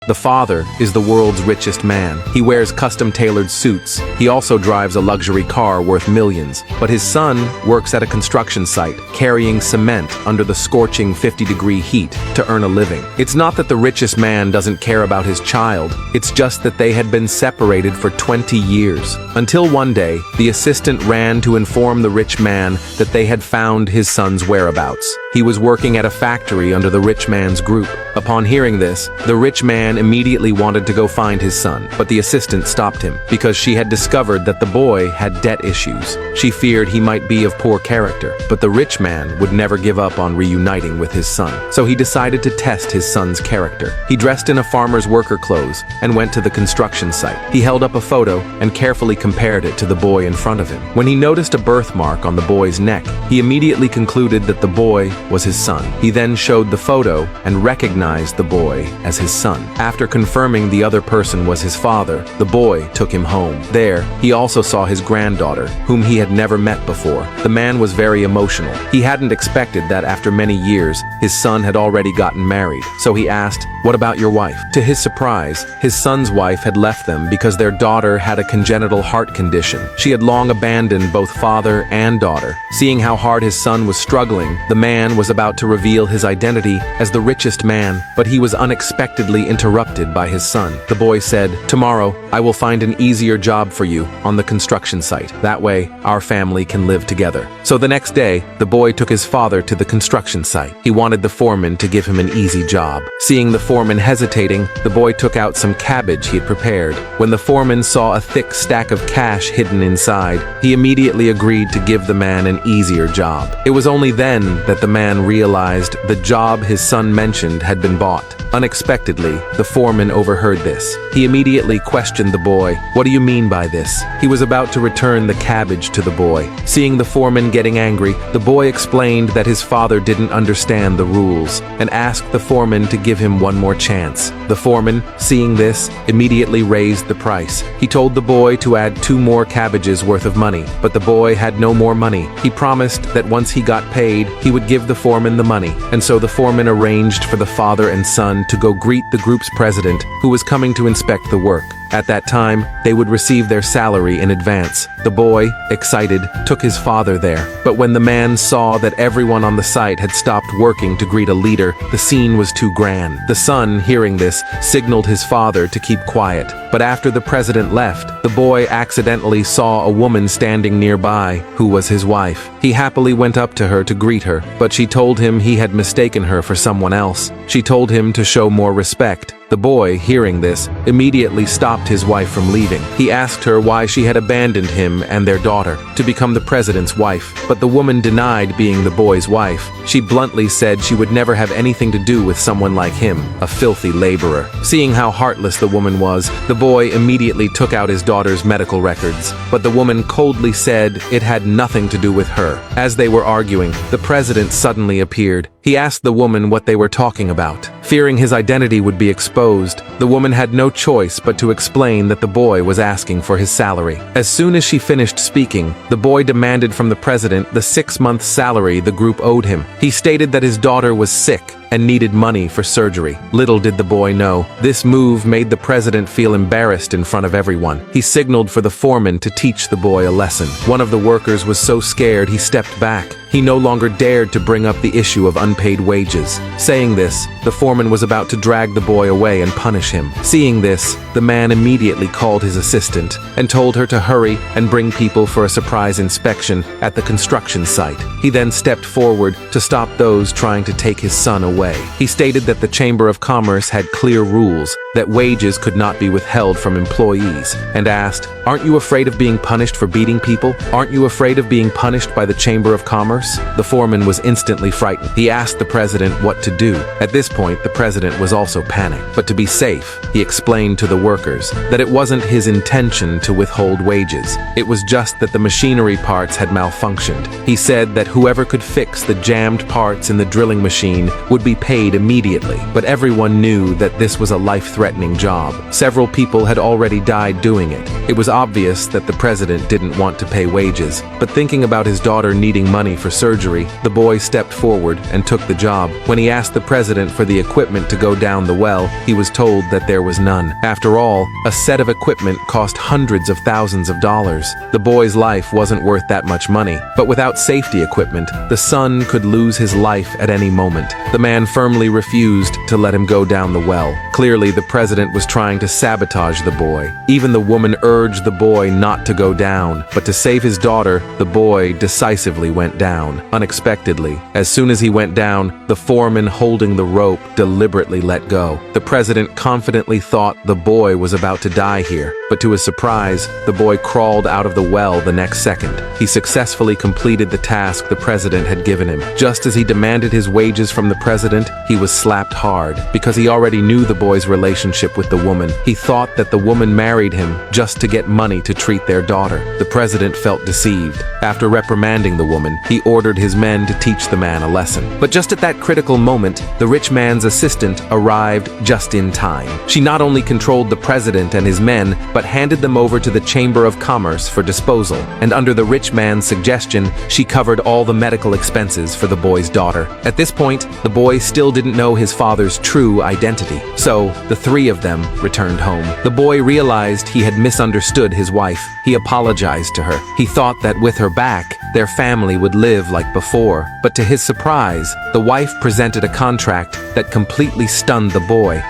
The father is the world's richest man. He wears custom-tailored suits. He also drives a luxury car worth millions. But his son works at a construction site, carrying cement under the scorching 50-degree heat to earn a living. It's not that the richest man doesn't care about his child. It's just that they had been separated for 20 years. Until one day, the assistant ran to inform the rich man that they had found his son's whereabouts. He was working at a factory under the rich man's group. Upon hearing this, the rich man immediately wanted to go find his son, but the assistant stopped him because she had discovered that the boy had debt issues. She feared he might be of poor character, but the rich man would never give up on reuniting with his son. So he decided to test his son's character. He dressed in a farmer's worker clothes and went to the construction site. He held up a photo and carefully compared it to the boy in front of him. When he noticed a birthmark on the boy's neck, he immediately concluded that the boy was his son. He then showed the photo and recognized the boy as his son. After confirming the other person was his father, the boy took him home. There, he also saw his granddaughter, whom he had never met before. The man was very emotional. He hadn't expected that after many years, his son had already gotten married. So he asked, "What about your wife?" To his surprise, his son's wife had left them because their daughter had a congenital heart condition. She had long abandoned both father and daughter. Seeing how hard his son was struggling, the man was about to reveal his identity as the richest man, but he was unexpectedly interrupted by his son. The boy said, "Tomorrow, I will find an easier job for you on the construction site. That way, our family can live together." So the next day, the boy took his father to the construction site. He wanted the foreman to give him an easy job. Seeing the foreman hesitating, the boy took out some cabbage he had prepared. When the foreman saw a thick stack of cash hidden inside, he immediately agreed to give the man an easier job. It was only then that the man realized the job his son mentioned had been bought. Unexpectedly, the foreman overheard this. He immediately questioned the boy, "What do you mean by this?" He was about to return the cabbage to the boy. Seeing the foreman getting angry, the boy explained that his father didn't understand the rules and asked the foreman to give him one more chance. The foreman, seeing this, immediately raised the price. He told the boy to add 2 more cabbages worth of money, but the boy had no more money. He promised that once he got paid, he would give the foreman the money, and so the foreman arranged for the father and son to go greet the group's president, who was coming to inspect the work. At that time, they would receive their salary in advance. The boy, excited, took his father there. But when the man saw that everyone on the site had stopped working to greet a leader, the scene was too grand. The son, hearing this, signaled his father to keep quiet. But after the president left, the boy accidentally saw a woman standing nearby, who was his wife. He happily went up to her to greet her, but she told him he had mistaken her for someone else. She told him to show more respect. The boy, hearing this, immediately stopped his wife from leaving. He asked her why she had abandoned him and their daughter to become the president's wife, but the woman denied being the boy's wife. She bluntly said she would never have anything to do with someone like him, a filthy laborer. Seeing how heartless the woman was, the boy immediately took out his daughter's medical records, but the woman coldly said it had nothing to do with her. As they were arguing, the president suddenly appeared. He asked the woman what they were talking about. Fearing his identity would be exposed, the woman had no choice but to explain that the boy was asking for his salary. As soon as she finished speaking, the boy demanded from the president the 6-month salary the group owed him. He stated that his daughter was sick and needed money for surgery. Little did the boy know, this move made the president feel embarrassed in front of everyone. He signaled for the foreman to teach the boy a lesson. One of the workers was so scared he stepped back. He no longer dared to bring up the issue of unpaid wages. Saying this, the foreman was about to drag the boy away and punish him. Seeing this, the man immediately called his assistant and told her to hurry and bring people for a surprise inspection at the construction site. He then stepped forward to stop those trying to take his son away. He stated that the Chamber of Commerce had clear rules, that wages could not be withheld from employees, and asked, "Aren't you afraid of being punished for beating people? Aren't you afraid of being punished by the Chamber of Commerce?" The foreman was instantly frightened. He asked the president what to do. At this point, the president was also panicked. But to be safe, he explained to the workers that it wasn't his intention to withhold wages. It was just that the machinery parts had malfunctioned. He said that whoever could fix the jammed parts in the drilling machine would be paid immediately. But everyone knew that this was a life-threatening job. Several people had already died doing it. It was obvious that the president didn't want to pay wages, but thinking about his daughter needing money for for surgery, the boy stepped forward and took the job. When he asked the president for the equipment to go down the well, he was told that there was none. After all, a set of equipment cost hundreds of thousands of dollars. The boy's life wasn't worth that much money, but without safety equipment, the son could lose his life at any moment. The man firmly refused to let him go down the well. Clearly, the president was trying to sabotage the boy. Even the woman urged the boy not to go down, but to save his daughter, the boy decisively went down, unexpectedly. As soon as he went down, the foreman holding the rope deliberately let go. The president confidently thought the boy was about to die here, but to his surprise, the boy crawled out of the well the next second. He successfully completed the task the president had given him. Just as he demanded his wages from the president, he was slapped hard. Because he already knew the boy's relationship with the woman, he thought that the woman married him just to get money to treat their daughter. The president felt deceived. After reprimanding the woman, he ordered his men to teach the man a lesson. But just at that critical moment, the rich man's assistant arrived just in time. She not only controlled the president and his men, but handed them over to the Chamber of Commerce for disposal. And under the rich man's suggestion, she covered all the medical expenses for the boy's daughter. At this point, the boy still didn't know his father's true identity. So, the three of them returned home. The boy realized he had misunderstood his wife. He apologized to her. He thought that with her back, their family would live like before. But to his surprise, the wife presented a contract that completely stunned the boy.